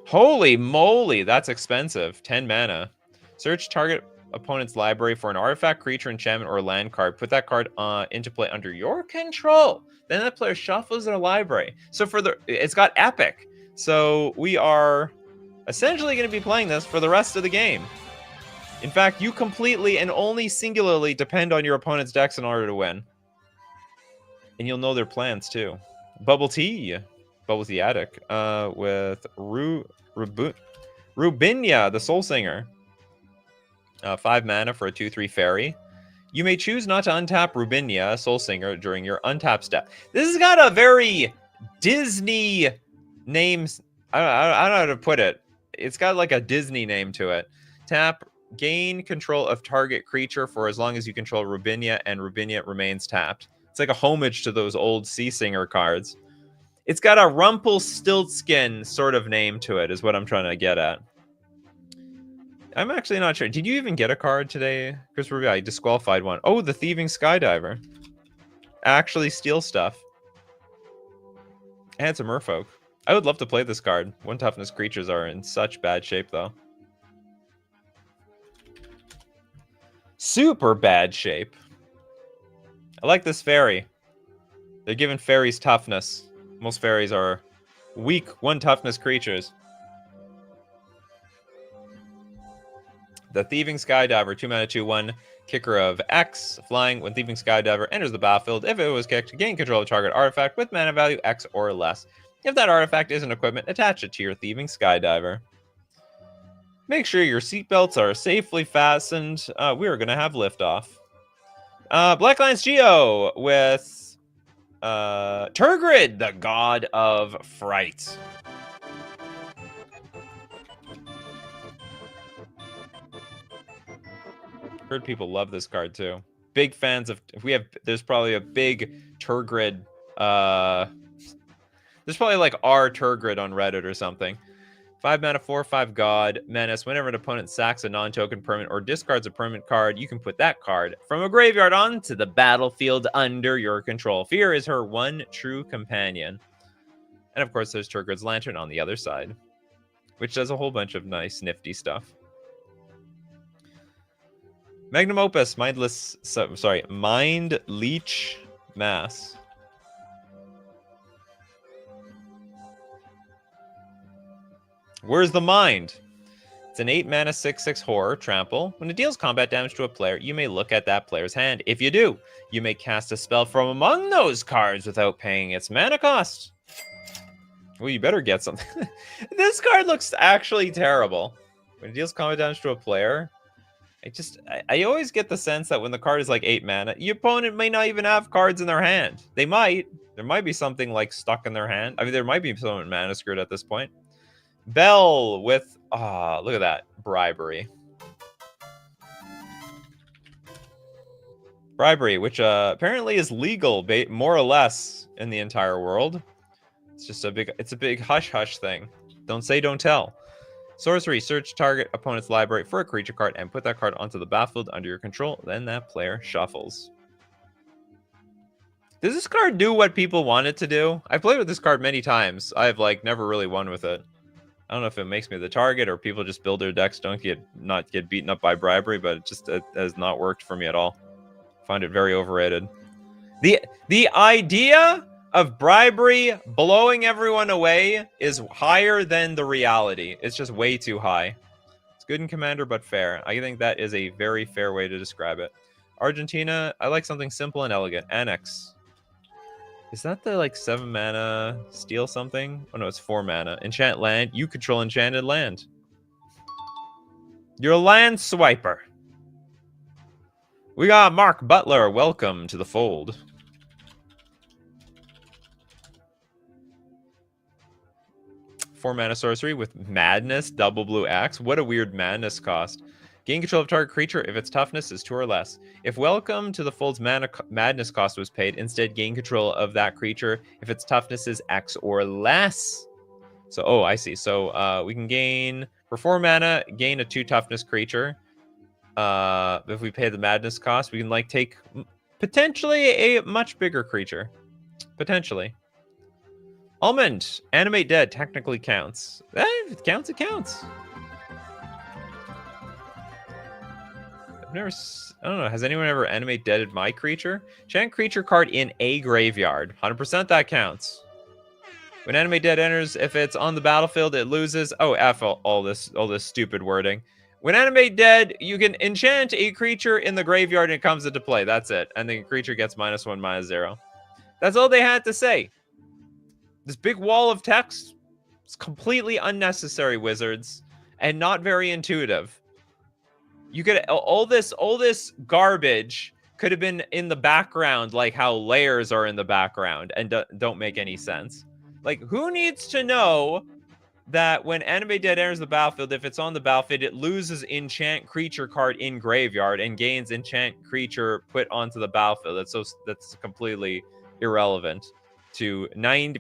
[SPEAKER 1] Holy moly, that's expensive. 10 mana. Search target opponent's library for an artifact, creature, enchantment, or land card. Put that card into play under your control. Then that player shuffles their library. So it's got epic. So we are essentially going to be playing this for the rest of the game. In fact, you completely and only singularly depend on your opponent's decks in order to win. And you'll know their plans too. Bubble Tea Attic with Rubinia, the Soul Singer. 5 mana for a 2/3 fairy. You may choose not to untap Rubinia, Soul Singer, during your untap step. This has got a very Disney names. I don't know how to put it. It's got like a Disney name to it. Tap, gain control of target creature for as long as you control Rubinia, and Rubinia remains tapped. It's like a homage to those old Sea Singer cards. It's got a Rumpelstiltskin sort of name to it, is what I'm trying to get at. I'm actually not sure. Did you even get a card today, Christopher? I disqualified one. Oh, the Thieving Skydiver. Actually steal stuff. And it's a merfolk. I would love to play this card. 1 toughness creatures are in such bad shape, though. Super bad shape. I like this fairy. They're giving fairies toughness. Most fairies are weak, 1 toughness creatures. The Thieving Skydiver, 2 mana, 2/1, kicker of X, flying. When Thieving Skydiver enters the battlefield, if it was kicked, gain control of target artifact with mana value X or less. If that artifact is an equipment, attach it to your Thieving Skydiver. Make sure your seatbelts are safely fastened. We are going to have liftoff. Black Lions Geo with Turgid, the God of Fright. Heard people love this card too. Big fans of. There's probably a big Turgid. There's probably like R Turgid on Reddit or something. 5 mana, 4/5 God menace. Whenever an opponent sacks a non-token permanent or discards a permanent card, you can put that card from a graveyard onto the battlefield under your control. Fear is her one true companion. And of course, there's Turgid's Lantern on the other side, which does a whole bunch of nice, nifty stuff. Magnum Opus, Mind Leech Mass. Where's the mind? It's an 8 mana 6/6 horror trample. When it deals combat damage to a player, you may look at that player's hand. If you do, you may cast a spell from among those cards without paying its mana cost. Well, you better get something. This card looks actually terrible. When it deals combat damage to a player, I always get the sense that when the card is like 8 mana, your opponent may not even have cards in their hand. They might. There might be something like stuck in their hand. I mean, there might be someone mana screwed at this point. Bell with, look at that, bribery. Bribery, which apparently is legal, more or less, in the entire world. It's just a big hush-hush thing. Don't say, don't tell. Sorcery, search target opponent's library for a creature card and put that card onto the battlefield under your control. Then that player shuffles. Does this card do what people want it to do? I've played with this card many times. I've never really won with it. I don't know if it makes me the target or people just build their decks, not get beaten up by bribery, but it has not worked for me at all. I find it very overrated. The idea of bribery blowing everyone away is higher than the reality. It's just way too high. It's good in Commander, but fair. I think that is a very fair way to describe it. Argentina, I like something simple and elegant. Annex. Is that the 7 mana steal something? Oh no, it's 4 mana. Enchant land. You control enchanted land. You're a land swiper. We got Mark Butler. Welcome to the fold. Four mana sorcery with Madness, double blue axe. What a weird Madness cost. Gain control of target creature if its toughness is 2 or less. If Welcome to the Fold's Madness cost was paid, instead gain control of that creature if its toughness is X or less. So, I see. So we can gain, for 4 mana, gain a 2 toughness creature. If we pay the Madness cost, we can take potentially a much bigger creature. Potentially. Almond, Animate Dead technically counts. If it counts, it counts. I don't know, has anyone ever Animate Deaded my creature? Chant creature card in a graveyard. 100% that counts. When Animate Dead enters, if it's on the battlefield, it loses. Oh, F all this stupid wording. When Animate Dead, you can enchant a creature in the graveyard and it comes into play. That's it. And the creature gets -1, -0. That's all they had to say. This big wall of text is completely unnecessary, Wizards, and not very intuitive. You could all this garbage could have been in the background, like how layers are in the background and don't make any sense. Who needs to know that when Animate Dead enters the battlefield, if it's on the battlefield, it loses enchant creature card in graveyard and gains enchant creature put onto the battlefield? That's completely irrelevant to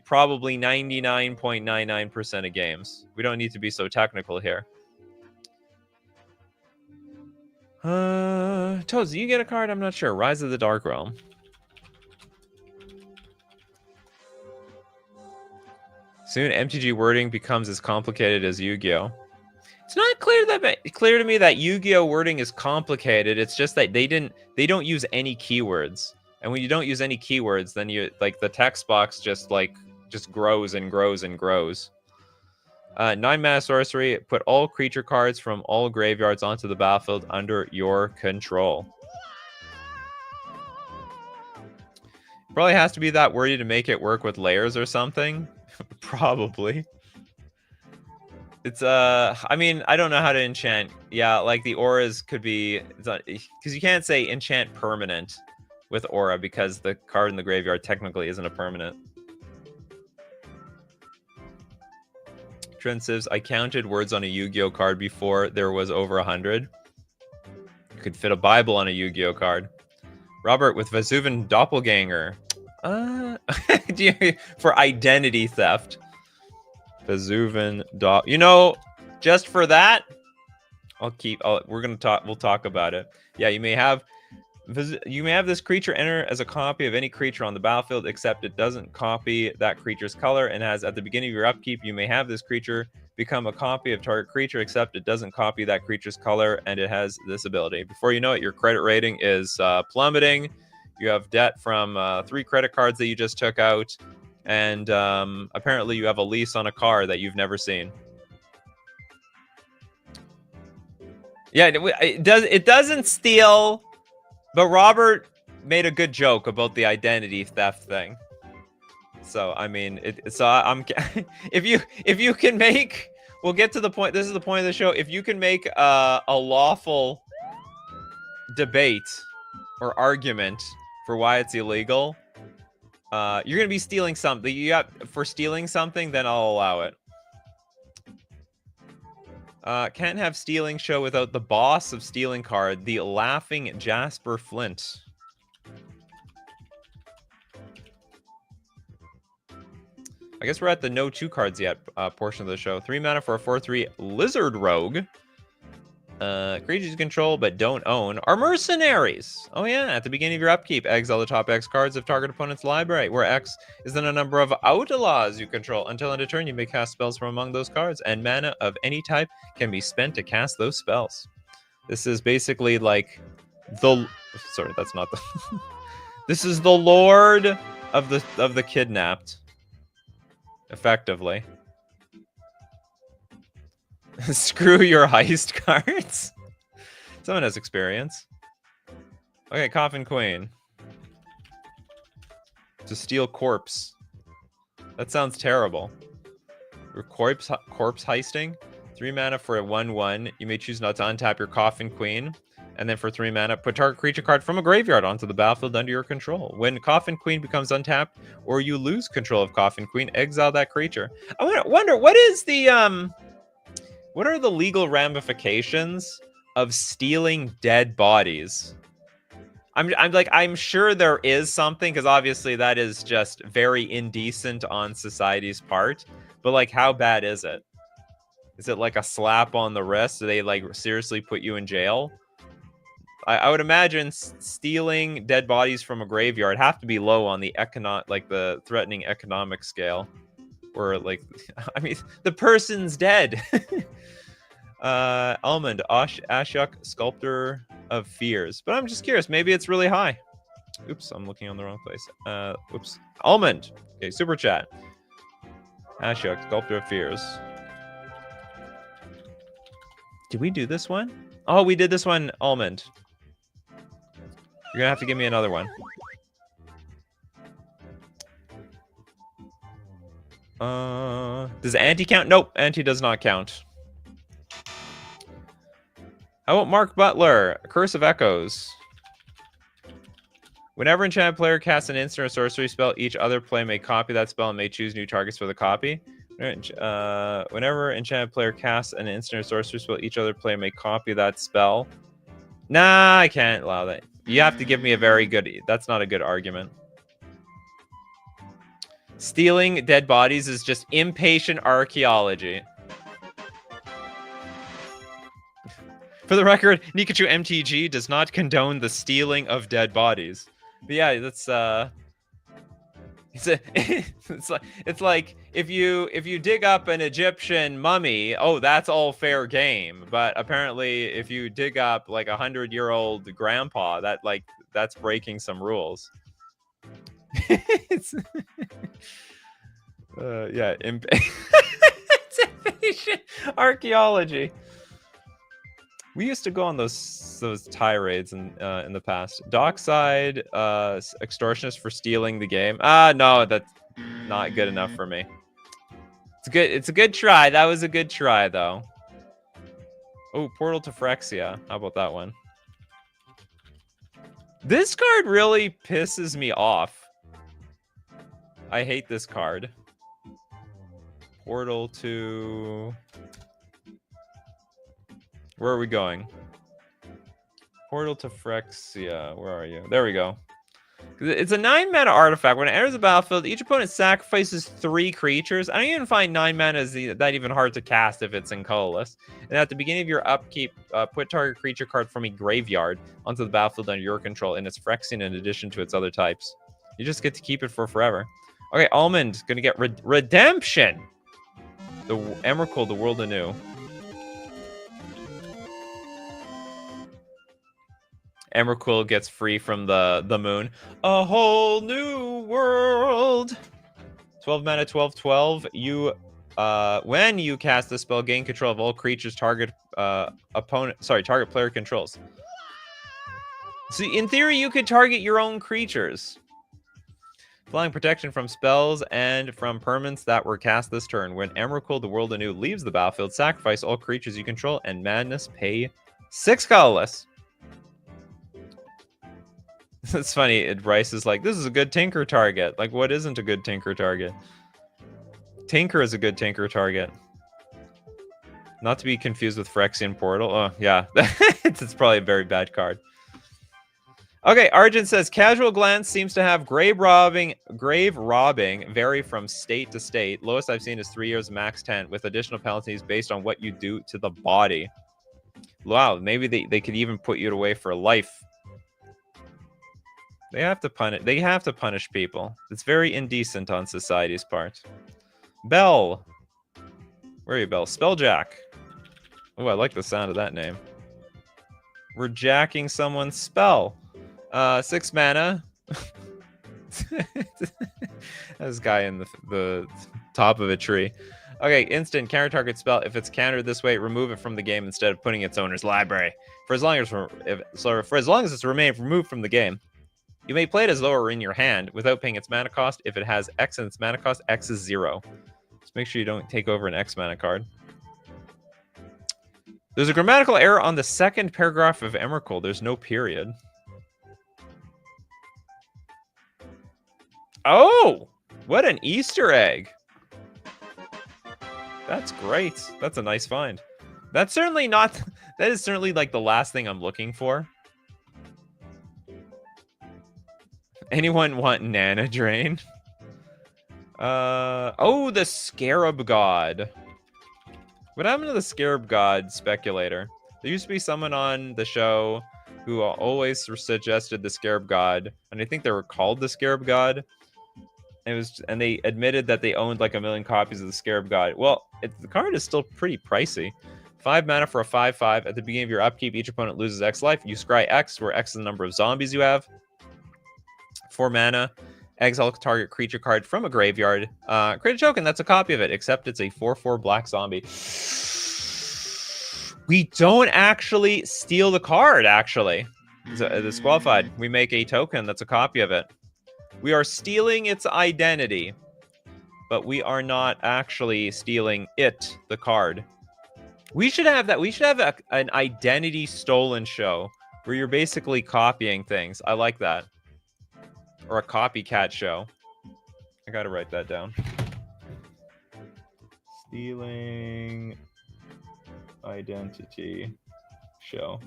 [SPEAKER 1] probably 99.99% of games. We don't need to be so technical here. Toads, do you get a card? I'm not sure. Rise of the Dark Realm. Soon, MTG wording becomes as complicated as Yu-Gi-Oh! It's not clear to me that Yu-Gi-Oh! Wording is complicated. It's just that they don't use any keywords. And when you don't use any keywords, then you like the text box just grows and grows and grows. 9 mana sorcery. Put all creature cards from all graveyards onto the battlefield under your control. Probably has to be that wordy to make it work with layers or something. Probably. It's I mean, I don't know how to enchant. Yeah, like the auras could be, because you can't say enchant permanent with aura because the card in the graveyard technically isn't a permanent. Trent says, I counted words on a Yu-Gi-Oh card before there was over 100. You could fit a Bible on a Yu-Gi-Oh card. Robert with Vesuvian Doppelganger. For identity theft. Vesuvian You know, just for that, we'll talk about it. Yeah, you may have this creature enter as a copy of any creature on the battlefield, except it doesn't copy that creature's color, and has at the beginning of your upkeep, you may have this creature become a copy of target creature, except it doesn't copy that creature's color, and it has this ability. Before you know it, your credit rating is plummeting. You have debt from 3 credit cards that you just took out, and apparently you have a lease on a car that you've never seen. Yeah, it doesn't steal. But Robert made a good joke about the identity theft thing. So I mean, I'm if you can make, we'll get to the point. This is the point of the show. If you can make a lawful debate or argument for why it's illegal, you're gonna be stealing something. For stealing something, then I'll allow it. Can't have stealing show without the boss of stealing card, the Laughing Jasper Flint. I guess we're at the no 2 cards yet portion of the show. 3 mana for a 4/3 Lizard Rogue. Creatures you control but don't own are mercenaries. Oh yeah, at the beginning of your upkeep, exile the top X cards of target opponent's library, where X is then a number of outlaws you control. Until end of turn, you may cast spells from among those cards, and mana of any type can be spent to cast those spells. This is basically like sorry, that's not the this is the Lord of the Kidnapped. Effectively. Screw your heist cards. Someone has experience. Okay, Coffin Queen. To steal corpse. That sounds terrible. Your corpse heisting. 3 mana for a 1/1. You may choose not to untap your Coffin Queen. And then for 3 mana, put target creature card from a graveyard onto the battlefield under your control. When Coffin Queen becomes untapped, or you lose control of Coffin Queen, exile that creature. I wonder, what is the what are the legal ramifications of stealing dead bodies? I'm sure there is something, because obviously that is just very indecent on society's part. But like, how bad is it? Is it like a slap on the wrist? Do they like seriously put you in jail? I would imagine stealing dead bodies from a graveyard have to be low on the the threatening economic scale. Or like, I mean, the person's dead. Almond, Ashok, Sculptor of Fears. But I'm just curious, maybe it's really high. Oops, I'm looking on the wrong place. Oops. Almond. Okay, super chat. Ashok, Sculptor of Fears. Did we do this one? Oh, we did this one, Almond. You're gonna have to give me another one. Does Anti count? Nope, Anti does not count. How about Mark Butler? Curse of Echoes. Whenever enchanted player casts an instant or sorcery spell, each other player may copy that spell and may choose new targets for the copy. Whenever enchanted player casts an instant or sorcery spell, each other player may copy that spell. Nah, I can't allow that. You have to give me a very good... That's not a good argument. Stealing dead bodies is just impatient archaeology. For the record, Nikachu MTG does not condone the stealing of dead bodies. But yeah, that's it's like if you dig up an Egyptian mummy, oh, that's all fair game. But apparently, if you dig up like 100-year-old grandpa, that's breaking some rules. It's, yeah, invasion archaeology. We used to go on those tirades in the past. Dockside extortionist for stealing the game. No, that's not good enough for me. It's good. It's a good try. That was a good try, though. Oh, Portal to Phyrexia. How about that one? This card really pisses me off. I hate this card. Portal to... Where are we going? Portal to Phyrexia. Where are you? There we go. It's a 9-mana artifact. When it enters the battlefield, each opponent sacrifices 3 creatures. I don't even find 9 mana is that even hard to cast if it's in colorless. And at the beginning of your upkeep, put target creature card from a graveyard onto the battlefield under your control, and it's Phyrexian in addition to its other types. You just get to keep it for forever. Okay, Almond gonna get redemption. The Emrakul, the world anew. Emrakul gets free from the moon. A whole new world. 12 mana, 12/12. You when you cast the spell, gain control of all creatures target target player controls. So in theory, you could target your own creatures. Applying protection from spells and from permanents that were cast this turn. When Emrakul, the world anew, leaves the battlefield, sacrifice all creatures you control, and Madness pay 6 colorless. It's funny. Bryce is like, this is a good Tinker target. Like, what isn't a good Tinker target? Tinker is a good Tinker target. Not to be confused with Phyrexian Portal. Oh, yeah. It's probably a very bad card. Okay, Argent says, casual glance seems to have grave robbing vary from state to state. Lowest I've seen is 3 years, max 10, with additional penalties based on what you do to the body. Wow, maybe they could even put you away for life. They have to punish people. It's very indecent on society's part. Bell. Where are you, Bell? Spelljack. Oh, I like the sound of that name. We're jacking someone's spell. 6 mana. This guy in the top of a tree. Okay, instant counter target spell. If it's countered this way, remove it from the game instead of putting its owner's library. For as long as it's remained removed from the game. You may play it as though it were in your hand without paying its mana cost. If it has X in its mana cost, X is 0. Just make sure you don't take over an X mana card. There's a grammatical error on the second paragraph of Emrakul. There's no period. Oh! What an Easter egg! That's great. That's a nice find. That's certainly not... That is certainly like the last thing I'm looking for. Anyone want Nana Drain? Oh, the Scarab God. What happened to the Scarab God speculator? There used to be someone on the show who always suggested the Scarab God, and I think they were called the Scarab God. And they admitted that they owned like 1 million copies of the Scarab God. Well, the card is still pretty pricey. 5 mana for a 5/5. At the beginning of your upkeep, each opponent loses X life. You scry X, where X is the number of zombies you have. 4 mana. Exile target creature card from a graveyard. Create a token that's a copy of it, except it's a 4/4 black zombie. We don't actually steal the card, actually. It's disqualified. We make a token that's a copy of it. We are stealing its identity, but we are not actually stealing it, the card. We should have that. We should have an identity stolen show where you're basically copying things. I like that. Or a copycat show. I gotta write that down. Stealing identity show.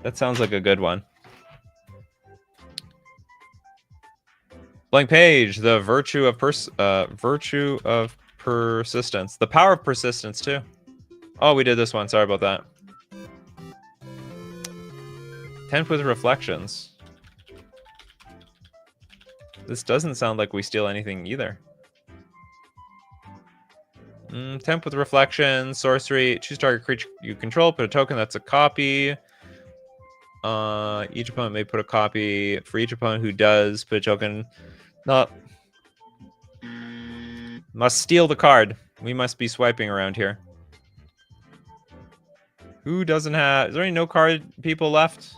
[SPEAKER 1] That sounds like a good one. Blank page. The virtue of persistence. The power of persistence too. Oh, we did this one. Sorry about that. 10th with reflections. This doesn't sound like we steal anything either. 10th with reflection, sorcery. Choose target creature you control. Put a token that's a copy. Each opponent may put a copy for each opponent who does put a token. No. Must steal the card. We must be swiping around here. Who doesn't have... Is there any no card people left?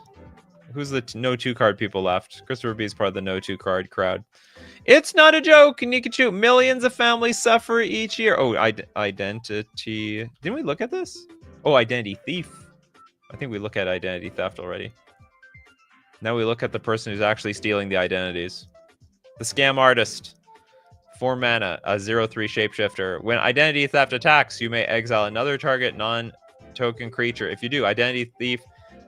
[SPEAKER 1] Who's the no 2 card people left? Christopher B is part of the no 2 card crowd. It's not a joke, Nikachu. Millions of families suffer each year. Oh, identity. Didn't we look at this? Oh, identity thief. I think we look at identity theft already. Now we look at the person who's actually stealing the identities. The scam artist. 4 mana, a 0/3 shapeshifter. When identity theft attacks, you may exile another target non-token creature. If you do, identity thief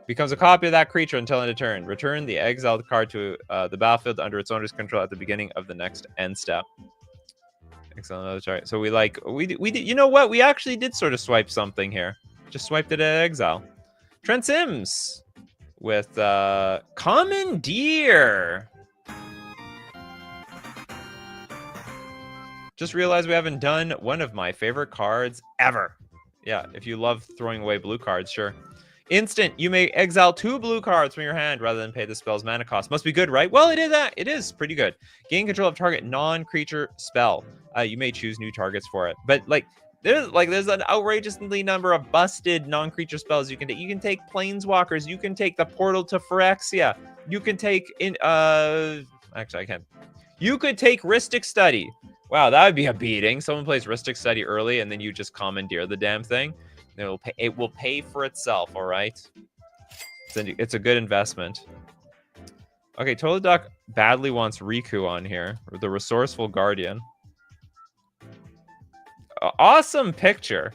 [SPEAKER 1] becomes a copy of that creature until end of turn. Return the exiled card to the battlefield under its owner's control at the beginning of the next end step. Exile another target. So we did, you know what? We actually did sort of swipe something here. Just swiped it at exile. Trent Sims with Commandeer. Just realized we haven't done one of my favorite cards ever. Yeah, if you love throwing away blue cards, sure. Instant, you may exile 2 blue cards from your hand rather than pay the spell's mana cost. Must be good, right? Well, it is pretty good. Gain control of target non-creature spell. You may choose new targets for it. But there's an outrageously number of busted non-creature spells you can take. You can take Planeswalkers. You can take the Portal to Phyrexia. You can take actually I can't. You could take Rhystic Study. Wow, that would be a beating. Someone plays Rhystic Study early, and then you just commandeer the damn thing. It will pay for itself, all right? It's a good investment. Okay, Total Duck badly wants Riku on here, or the Resourceful Guardian. Awesome picture.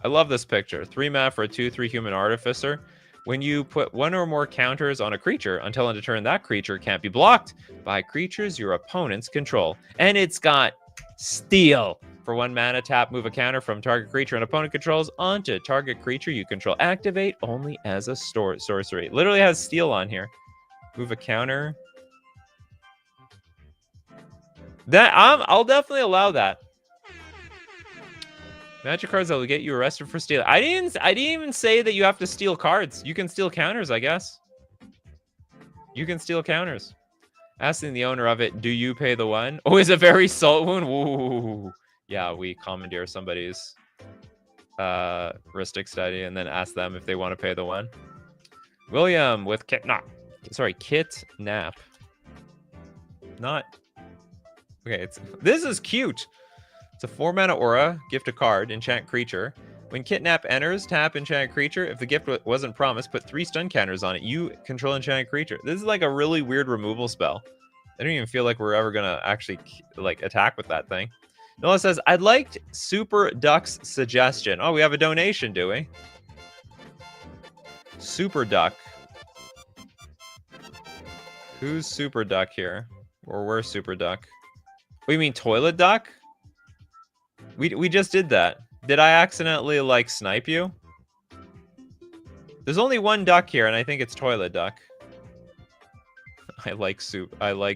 [SPEAKER 1] I love this picture. 3 mana for a 2/3 human artificer. When you put 1 or more counters on a creature, until end of turn, that creature can't be blocked by creatures your opponents control. And it's got Steal. For 1 mana, tap, move a counter from target creature and opponent controls onto target creature you control. Activate only as a sorcery. It literally has Steal on here. Move a counter. I'll definitely allow that. Magic cards that will get you arrested for stealing. I didn't even say that you have to steal cards. You can steal counters, I guess. You can steal counters. Asking the owner of it, do you pay the 1? Oh, is it very salt wound? Ooh. Yeah, we commandeer somebody's Rhystic Study and then ask them if they want to pay the 1. William with Kidnap. Not. Okay, this is cute. It's a 4 mana aura, gift a card, enchant creature. When Kidnap enters, tap enchant creature. If the gift wasn't promised, put 3 stun counters on it. You control enchant creature. This is like a really weird removal spell. I don't even feel like we're ever gonna actually attack with that thing. Noah says, I liked Super Duck's suggestion. Oh, we have a donation, do we? Super Duck. Who's Super Duck here? Or where's Super Duck? Oh, you mean Toilet Duck? We just did that. Did I accidentally snipe you? There's only 1 duck here, and I think it's Toilet Duck. I like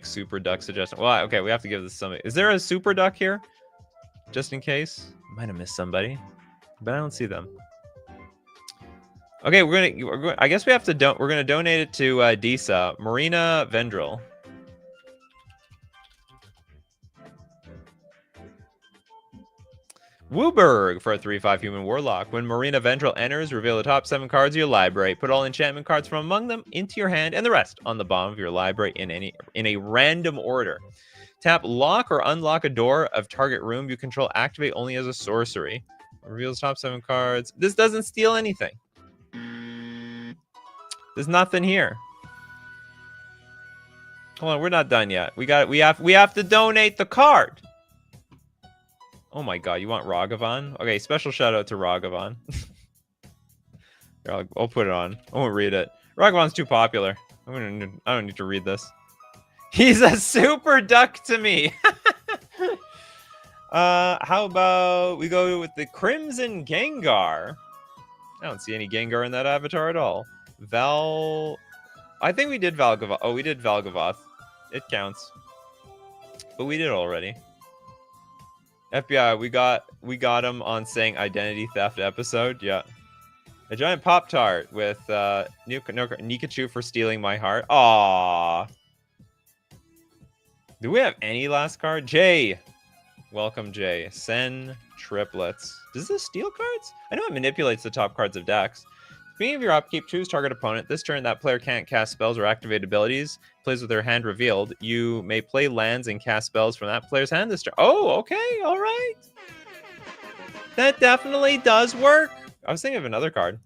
[SPEAKER 1] Super Duck suggestion. Well, okay, we have to give this somebody. Is there a Super Duck here? Just in case. Might have missed somebody, but I don't see them. Okay, we're gonna. I guess we have to. We're gonna donate it to Disa Marina Vendrell. Wooberg for a 3/5 human warlock. When Marina Vendrell enters, reveal the top 7 cards of your library. Put all enchantment cards from among them into your hand, and the rest on the bottom of your library in a random order. Tap lock or unlock a door of target room you control. Activate only as a sorcery. Reveals top 7 cards. This doesn't steal anything. There's nothing here. Hold on, we're not done yet. We have to donate the card. Oh my god, you want Ragavan? Okay, special shout out to Ragavan. Here, I'll put it on. I won't read it. Ragavan's too popular. I don't need to read this. He's a Super Duck to me. How about we go with the Crimson Gengar? I don't see any Gengar in that avatar at all. I think we did Valgavoth. Oh, we did Valgavoth. It counts. But we did already. FBI, we got him on saying identity theft episode. Yeah. A giant Pop-Tart with Nikachu for stealing my heart. Aww. Do we have any last card? Jay. Welcome, Jay. Send triplets. Does this steal cards? I know it manipulates the top cards of decks. Beginning of your upkeep, choose target opponent. This turn, that player can't cast spells or activate abilities. Plays with their hand revealed. You may play lands and cast spells from that player's hand this turn. Oh, okay. All right. That definitely does work. I was thinking of another card.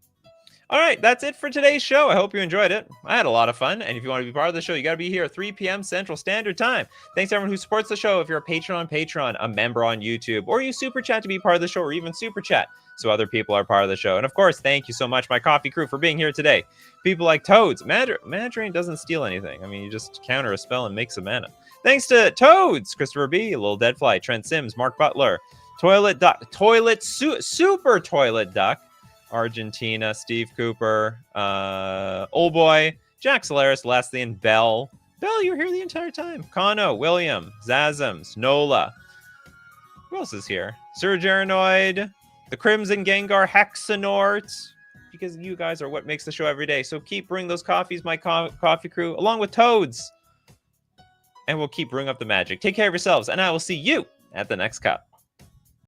[SPEAKER 1] All right, that's it for today's show. I hope you enjoyed it. I had a lot of fun. And if you want to be part of the show, you got to be here at 3 p.m. Central Standard Time. Thanks to everyone who supports the show. If you're a patron on Patreon, a member on YouTube, or you super chat to be part of the show, or even super chat so other people are part of the show. And of course, thank you so much, my coffee crew, for being here today. People like Toads. Mandarin doesn't steal anything. I mean, you just counter a spell and make some mana. Thanks to Toads, Christopher B, Little Deadfly, Trent Sims, Mark Butler, Toilet Duck, Super Toilet Duck, Argentina, Steve Cooper, Old Boy, Jack Solaris, Leslie, Bell. Bell, you were here the entire time. Kano, William, Zazams, Nola. Who else is here? Sir Geranoid, the Crimson Gengar, Hexanorts. Because you guys are what makes the show every day. So keep bringing those coffees, my coffee crew, along with Toads. And we'll keep bringing up the magic. Take care of yourselves, and I will see you at the next cup.